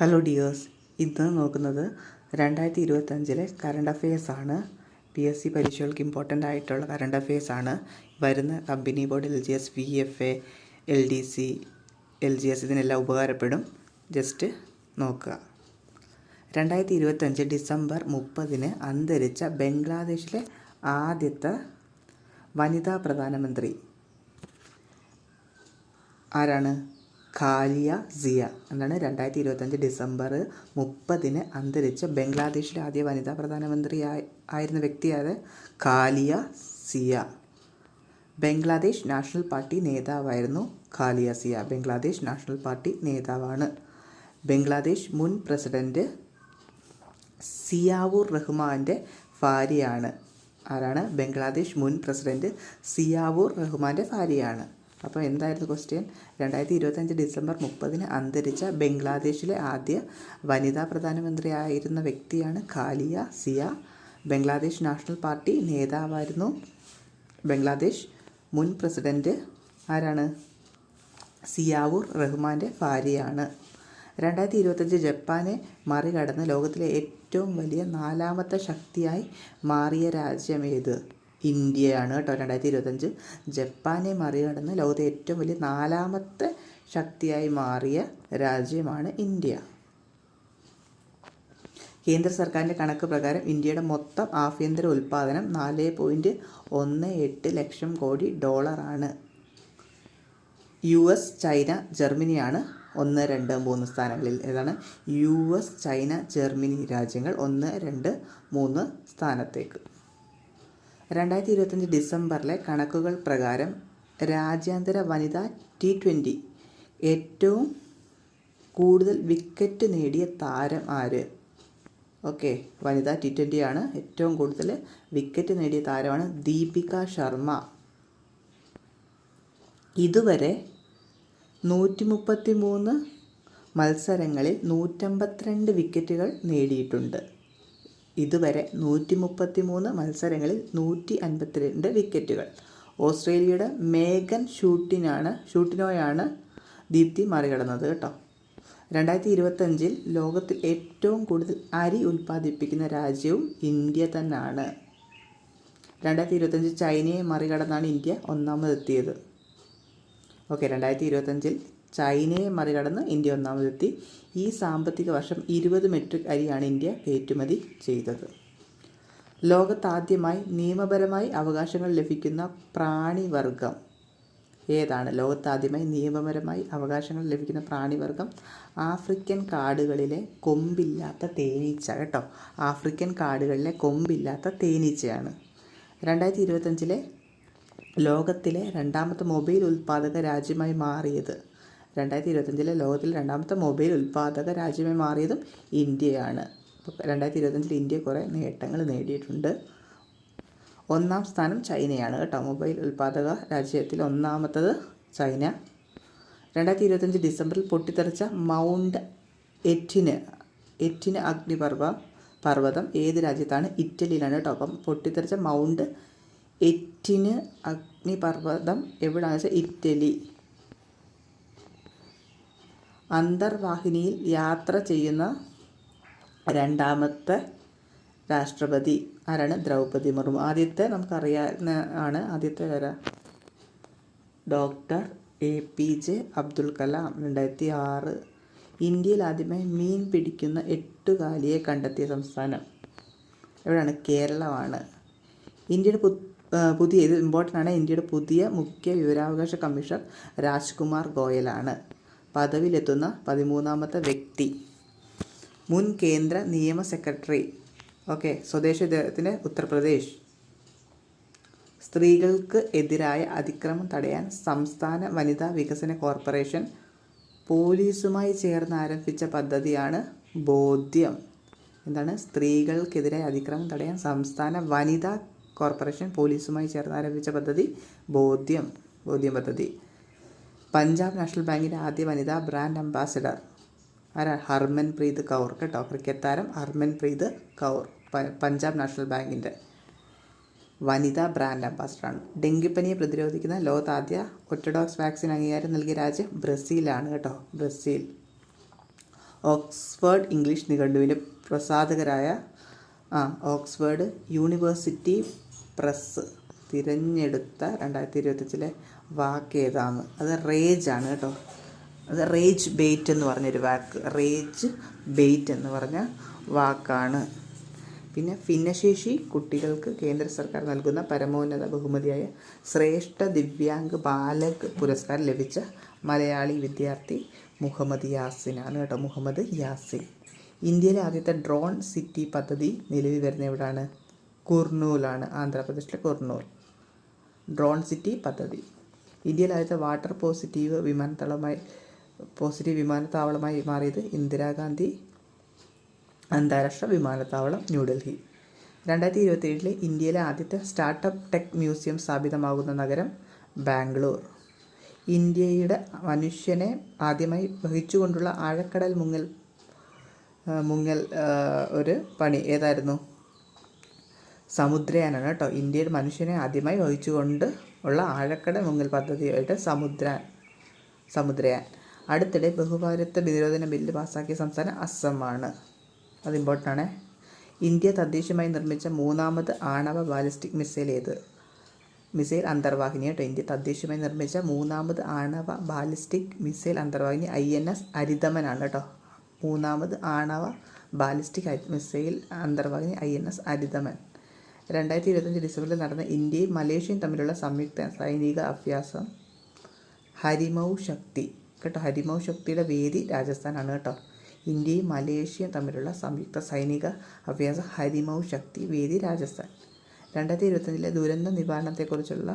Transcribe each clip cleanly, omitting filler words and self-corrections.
Hello dears, ഇന്ന് നോക്കുന്നത് 2025 current അഫെയേഴ്സാണ്. PSC പരീക്ഷകൾക്ക് ഇമ്പോർട്ടൻ്റ് ആയിട്ടുള്ള കറണ്ട് അഫെയേഴ്സാണ്. വരുന്ന company board, LGS, VFA, LDC, LGS ഇതിനെല്ലാം ഉപകാരപ്പെടും. ജസ്റ്റ് നോക്കുക. 2025 ഡിസംബർ 30 അന്തരിച്ച ബംഗ്ലാദേശിലെ ആദ്യത്തെ വനിതാ പ്രധാനമന്ത്രി ആരാണ്? ഖാലിയ സിയ എന്നാണ്. 2025 ഡിസംബർ 30 അന്തരിച്ച ബംഗ്ലാദേശിലെ ആദ്യ വനിതാ പ്രധാനമന്ത്രി ആയിരുന്ന വ്യക്തിയായത് ഖാലിയ സിയ. ബംഗ്ലാദേശ് നാഷണൽ പാർട്ടി നേതാവായിരുന്നു ഖാലിയ സിയ. ബംഗ്ലാദേശ് നാഷണൽ പാർട്ടി നേതാവാണ്. ബംഗ്ലാദേശ് മുൻ പ്രസിഡന്റ് സിയാവുർ റഹ്മാൻ്റെ ഭാര്യയാണ്. ആരാണ്? ബംഗ്ലാദേശ് മുൻ പ്രസിഡന്റ് സിയാവുർ റഹ്മാൻ്റെ ഭാര്യയാണ്. അപ്പോൾ എന്തായിരുന്നു ക്വസ്റ്റ്യൻ? 2025 ഡിസംബർ 30 അന്തരിച്ച ബംഗ്ലാദേശിലെ ആദ്യ വനിതാ പ്രധാനമന്ത്രി ആയിരുന്ന വ്യക്തിയാണ് ഖാലിയ സിയ. ബംഗ്ലാദേശ് നാഷണൽ പാർട്ടി നേതാവായിരുന്നു. ബംഗ്ലാദേശ് മുൻ പ്രസിഡന്റ് ആരാണ്? സിയാവുർ റഹ്മാൻ്റെ ഭാര്യയാണ്. 2025 ജപ്പാനെ മറികടന്ന് ലോകത്തിലെ ഏറ്റവും വലിയ 4ാമത്തെ ശക്തിയായി മാറിയ രാജ്യം ഏത്? ഇന്ത്യയാണ് കേട്ടോ. 2025 ജപ്പാനെ മറികടന്ന് ലോകത്തെ ഏറ്റവും വലിയ 4ാമത്തെ ശക്തിയായി മാറിയ രാജ്യമാണ് ഇന്ത്യ. കേന്ദ്ര സർക്കാരിൻ്റെ കണക്ക് പ്രകാരം ഇന്ത്യയുടെ മൊത്തം ആഭ്യന്തര ഉൽപ്പാദനം $4.18 ലക്ഷം കോടി ആണ്. US, ചൈന, ജർമ്മനിയാണ് 1, 2, 3 സ്ഥാനങ്ങളിൽ. ഏതാണ്? US, ചൈന, ജർമ്മനി രാജ്യങ്ങൾ 1, 2, 3 സ്ഥാനത്തേക്ക്. 2025 ഡിസംബറിലെ കണക്കുകൾ പ്രകാരം രാജ്യാന്തര വനിതാ T20 ഏറ്റവും കൂടുതൽ വിക്കറ്റ് നേടിയ താരം ആര്? ഓക്കെ, വനിതാ T20 ആണ്. ഏറ്റവും കൂടുതൽ വിക്കറ്റ് നേടിയ താരമാണ് ദീപിക ശർമ്മ. ഇതുവരെ 133 മത്സരങ്ങളിൽ 152 വിക്കറ്റുകൾ നേടിയിട്ടുണ്ട്. ഇതുവരെ 133 മത്സരങ്ങളിൽ 152 വിക്കറ്റുകൾ. ഓസ്ട്രേലിയയുടെ മേഗൻ ഷൂട്ടിനോയാണ് ദീപ്തി മറികടന്നത് കേട്ടോ. 2025 ലോകത്തിൽ ഏറ്റവും കൂടുതൽ അരി ഉൽപ്പാദിപ്പിക്കുന്ന രാജ്യവും ഇന്ത്യ തന്നെയാണ്. 2025 ചൈനയെ മറികടന്നാണ് ഇന്ത്യ 1ാമതെത്തിയത്. ഓക്കെ, 2025 ചൈനയെ മറികടന്ന് ഇന്ത്യ 1ാമതെത്തി. ഈ സാമ്പത്തിക വർഷം 20 മെട്രിക് അരിയാണ് ഇന്ത്യ കയറ്റുമതി ചെയ്തത്. ലോകത്താദ്യമായി നിയമപരമായി അവകാശങ്ങൾ ലഭിക്കുന്ന പ്രാണിവർഗം ഏതാണ്? ലോകത്താദ്യമായി നിയമപരമായി അവകാശങ്ങൾ ലഭിക്കുന്ന പ്രാണിവർഗം ആഫ്രിക്കൻ കാടുകളിലെ കൊമ്പില്ലാത്ത തേനീച്ച കേട്ടോ. ആഫ്രിക്കൻ കാടുകളിലെ കൊമ്പില്ലാത്ത തേനീച്ചയാണ്. 2025 ലോകത്തിലെ 2ാമത്തെ മൊബൈൽ ഉൽപ്പാദക രാജ്യമായി മാറിയത്? 2025 ലോകത്തിലെ 2ാമത്തെ മൊബൈൽ ഉൽപ്പാദക രാജ്യമായി മാറിയതും ഇന്ത്യയാണ്. 2025 ഇന്ത്യ കുറേ നേട്ടങ്ങൾ നേടിയിട്ടുണ്ട്. 1ാം സ്ഥാനം ചൈനയാണ് കേട്ടോ. മൊബൈൽ ഉൽപ്പാദക രാജ്യത്തിൽ 1ാമത്തത് ചൈന. 2025 ഡിസംബറിൽ പൊട്ടിത്തെറിച്ച മൗണ്ട് എറ്റിന് അഗ്നിപർവ്വതം ഏത് രാജ്യത്താണ്? ഇറ്റലിയിലാണ് കേട്ടോ. അപ്പം പൊട്ടിത്തെറിച്ച മൗണ്ട് എറ്റിന് അഗ്നിപർവ്വതം എവിടെയാണെന്ന് വെച്ചാൽ ഇറ്റലി. അന്തർവാഹിനിയിൽ യാത്ര ചെയ്യുന്ന 2ാമത്തെ രാഷ്ട്രപതി ആരാണ്? ദ്രൗപദി മുർമു. ആദ്യത്തെ നമുക്കറിയാവുന്ന ആണ്. ആദ്യത്തെ വരെ ഡോക്ടർ APJ അബ്ദുൽ കലാം 2006. ഇന്ത്യയിൽ ആദ്യമായി മീൻ പിടിക്കുന്ന 8 കണ്ടെത്തിയ സംസ്ഥാനം എവിടെയാണ്? കേരളമാണ്. ഇന്ത്യയുടെ പുതിയ ഇത് ഇമ്പോർട്ടൻ്റ് ആണ്. ഇന്ത്യയുടെ പുതിയ മുഖ്യ വിവരാവകാശ കമ്മീഷണർ രാജ്കുമാർ ഗോയലാണ്. പദവിയിലെത്തുന്ന 13ാമത്തെ വ്യക്തി മുൻ കേന്ദ്ര നിയമ സെക്രട്ടറി. ഓക്കെ, സ്വദേശത്തിന് ഉത്തർപ്രദേശ്. സ്ത്രീകൾക്ക് എതിരായ അതിക്രമം തടയാൻ സംസ്ഥാന വനിതാ വികസന കോർപ്പറേഷൻ പോലീസുമായി ചേർന്ന് ആരംഭിച്ച പദ്ധതിയാണ് ബോധ്യം. എന്താണ്? സ്ത്രീകൾക്കെതിരായ അതിക്രമം തടയാൻ സംസ്ഥാന വനിതാ കോർപ്പറേഷൻ പോലീസുമായി ചേർന്ന് ആരംഭിച്ച പദ്ധതി ബോധ്യം പദ്ധതി. പഞ്ചാബ് നാഷണൽ ബാങ്കിൻ്റെ ആദ്യ വനിതാ ബ്രാൻഡ് അംബാസിഡർ ആരാ? ഹർമൻപ്രീത് കൗർ കേട്ടോ. ക്രിക്കറ്റ് താരം ഹർമൻപ്രീത് കൗർ പഞ്ചാബ് നാഷണൽ ബാങ്കിൻ്റെ വനിതാ ബ്രാൻഡ് അംബാസിഡറാണ്. ഡെങ്കിപ്പനിയെ പ്രതിരോധിക്കുന്ന ലോകത്താദ്യ ഒറ്റ ഡോസ് വാക്സിൻ അംഗീകാരം നൽകിയ രാജ്യം ബ്രസീലാണ് കേട്ടോ. ബ്രസീൽ. ഓക്സ്ഫോർഡ് ഇംഗ്ലീഷ് നിഘണ്ടുവിൻ്റെ പ്രസാധകരായ ഓക്സ്ഫോർഡ് യൂണിവേഴ്സിറ്റി പ്രസ് തിരഞ്ഞെടുത്ത 2025 വാക്ക് ഏതാണ്? അത് റേജ് ആണ് കേട്ടോ. അത് റേജ് ബെയ്റ്റ് എന്ന് പറഞ്ഞൊരു വാക്ക്, റേജ് ബെയ്റ്റ് എന്ന് പറഞ്ഞ വാക്കാണ്. പിന്നെ ഭിന്നശേഷി കുട്ടികൾക്ക് കേന്ദ്ര സർക്കാർ നൽകുന്ന പരമോന്നത ബഹുമതിയായ ശ്രേഷ്ഠ ദിവ്യാംഗ് ബാലക് പുരസ്കാരം ലഭിച്ച മലയാളി വിദ്യാർത്ഥി മുഹമ്മദ് യാസിനാണ് കേട്ടോ. മുഹമ്മദ് യാസിൻ. ഇന്ത്യയിലെ ആദ്യത്തെ ഡ്രോൺ സിറ്റി പദ്ധതി നിലവിൽ വരുന്ന എവിടെയാണ്? കുർണൂലാണ്, ആന്ധ്രാപ്രദേശിലെ കുർണൂൽ. ഡ്രോൺ സിറ്റി പദ്ധതി. ഇന്ത്യയിലെ ആദ്യത്തെ വാട്ടർ പോസിറ്റീവ് വിമാനത്താവളമായി മാറിയത് ഇന്ദിരാഗാന്ധി അന്താരാഷ്ട്ര വിമാനത്താവളം, ന്യൂഡൽഹി. 2027 ഇന്ത്യയിലെ ആദ്യത്തെ സ്റ്റാർട്ടപ്പ് ടെക് മ്യൂസിയം സ്ഥാപിതമാകുന്ന നഗരം ബാംഗ്ലൂർ. ഇന്ത്യയുടെ മനുഷ്യനെ ആദ്യമായി വഹിച്ചുകൊണ്ടുള്ള ആഴക്കടൽ മുങ്ങൽ ഒരു പണി ഏതായിരുന്നു? സമുദ്രയാനാണ് കേട്ടോ. ഇന്ത്യയുടെ മനുഷ്യനെ ആദ്യമായി വഹിച്ചുകൊണ്ട് ഉള്ള ആഴക്കടൽ മുങ്ങൽ പദ്ധതിയായിട്ട് സമുദ്രയാൻ. അടുത്തിടെ ബഹുഭാരത്വ നിരോധന ബില്ല് പാസ്സാക്കിയ സംസ്ഥാനം അസമാണ്. അത് ഇമ്പോർട്ടൻ്റ് ആണ്. ഇന്ത്യ തദ്ദേശീയമായി നിർമ്മിച്ച മൂന്നാമത് ആണവ ബാലിസ്റ്റിക് മിസൈൽ ഏത്? മിസൈൽ അന്തർവാഹിനി കേട്ടോ. ഇന്ത്യ തദ്ദേശീയമായി നിർമ്മിച്ച മൂന്നാമത് ആണവ ബാലിസ്റ്റിക് മിസൈൽ അന്തർവാഹിനി INS അരിതമനാണ് കേട്ടോ. മൂന്നാമത് ആണവ ബാലിസ്റ്റിക് മിസൈൽ അന്തർവാഹിനി INS അരിതമൻ. 2025 ഡിസംബറിൽ നടന്ന ഇന്ത്യയും മലേഷ്യയും തമ്മിലുള്ള സംയുക്ത സൈനിക അഭ്യാസം ഹരിമൗ ശക്തി കേട്ടോ. ഹരിമൗ ശക്തിയുടെ വേദി രാജസ്ഥാനാണ് കേട്ടോ. ഇന്ത്യയും മലേഷ്യയും തമ്മിലുള്ള സംയുക്ത സൈനിക അഭ്യാസം ഹരിമൗ ശക്തി, വേദി രാജസ്ഥാൻ. 2025 ദുരന്ത നിവാരണത്തെക്കുറിച്ചുള്ള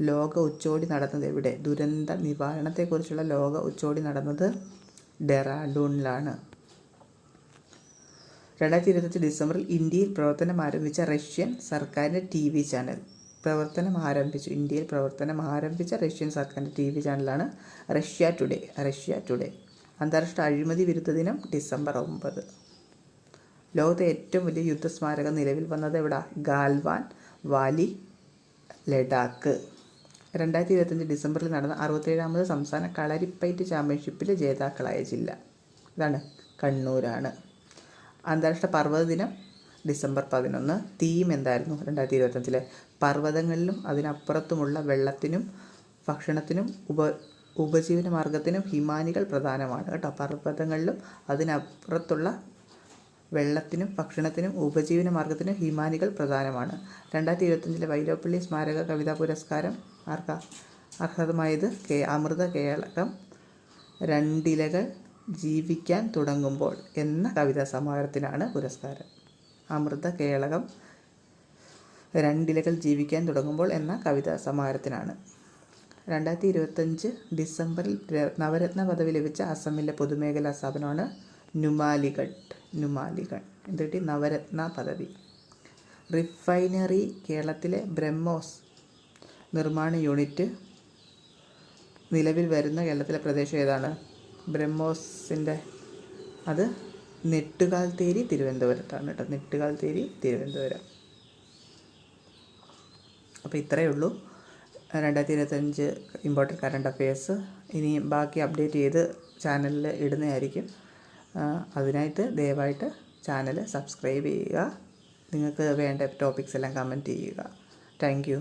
ലോക ഉച്ചകോടി നടന്നത് എവിടെ? ദുരന്ത നിവാരണത്തെക്കുറിച്ചുള്ള ലോക ഉച്ചകോടി നടന്നത് ഡെറാഡൂണിലാണ്. 2025 ഡിസംബറിൽ ഇന്ത്യയിൽ പ്രവർത്തനം ആരംഭിച്ച റഷ്യൻ സർക്കാരിൻ്റെ TV ചാനൽ. ഇന്ത്യയിൽ പ്രവർത്തനം ആരംഭിച്ച റഷ്യൻ സർക്കാരിൻ്റെ TV ചാനലാണ് റഷ്യ ടുഡേ. അന്താരാഷ്ട്ര അഴിമതി വിരുദ്ധ ദിനം ഡിസംബർ 9. ലോകത്തെ ഏറ്റവും വലിയ യുദ്ധസ്മാരകം നിലവിൽ വന്നത് എവിടെ? ഗാൽവാൻ വാലി, ലഡാക്ക്. 2025 ഡിസംബറിൽ നടന്ന 67ാമത് സംസ്ഥാന കളരിപ്പയറ്റ് ചാമ്പ്യൻഷിപ്പിലെ ജേതാക്കളായ ജില്ല ഇതാണ്, കണ്ണൂരാണ്. അന്താരാഷ്ട്ര പർവ്വത ദിനം ഡിസംബർ 11. തീം എന്തായിരുന്നു 2025? പർവ്വതങ്ങളിലും അതിനപ്പുറത്തുമുള്ള വെള്ളത്തിനും ഭക്ഷണത്തിനും ഉപജീവന മാർഗത്തിനും ഹിമാനികൾ പ്രധാനമാണ് കേട്ടോ. പർവ്വതങ്ങളിലും അതിനപ്പുറത്തുള്ള വെള്ളത്തിനും ഭക്ഷണത്തിനും ഉപജീവന മാർഗത്തിനും ഹിമാനികൾ പ്രധാനമാണ്. 2025 വൈലോപ്പിള്ളി സ്മാരക കവിതാ പുരസ്കാരം അർഹതമായത് അമൃത കേളകം രണ്ടിലകൾ ജീവിക്കാൻ തുടങ്ങുമ്പോൾ എന്ന കവിതാ സമാഹാരത്തിനാണ് പുരസ്കാരം. അമൃത കേളകം രണ്ടിലകൾ ജീവിക്കാൻ തുടങ്ങുമ്പോൾ എന്ന കവിതാ സമാഹാരത്തിനാണ്. 2025 ഡിസംബറിൽ നവരത്ന പദവി ലഭിച്ച അസമിലെ പൊതുമേഖലാ സ്ഥാപനമാണ് നുമാലിഗഡ്. എന്തുകിട്ടി? നവരത്ന പദവി. റിഫൈനറി. കേരളത്തിലെ ബ്രഹ്മോസ് നിർമ്മാണ യൂണിറ്റ് നിലവിൽ വരുന്ന കേരളത്തിലെ പ്രദേശം ഏതാണ്? ബ്രഹ്മോസിൻ്റെ അത് നെട്ടുകാൽത്തേരി തിരുവനന്തപുരത്താണ് കേട്ടോ. നെട്ടുകാൽത്തേരി തിരുവനന്തപുരം. അപ്പോൾ ഇത്രയേ ഉള്ളൂ 2025 ഇമ്പോർട്ടൻറ്റ് കറണ്ട് അഫെയർസ്. ഇനി ബാക്കി അപ്ഡേറ്റ് ചെയ്ത് ചാനലിൽ ഇടുന്നതായിരിക്കും. അതിനായിട്ട് ദയവായിട്ട് ചാനൽ സബ്സ്ക്രൈബ് ചെയ്യുക. നിങ്ങൾക്ക് വേണ്ട ടോപ്പിക്സ് എല്ലാം കമൻറ്റ് ചെയ്യുക. Thank you.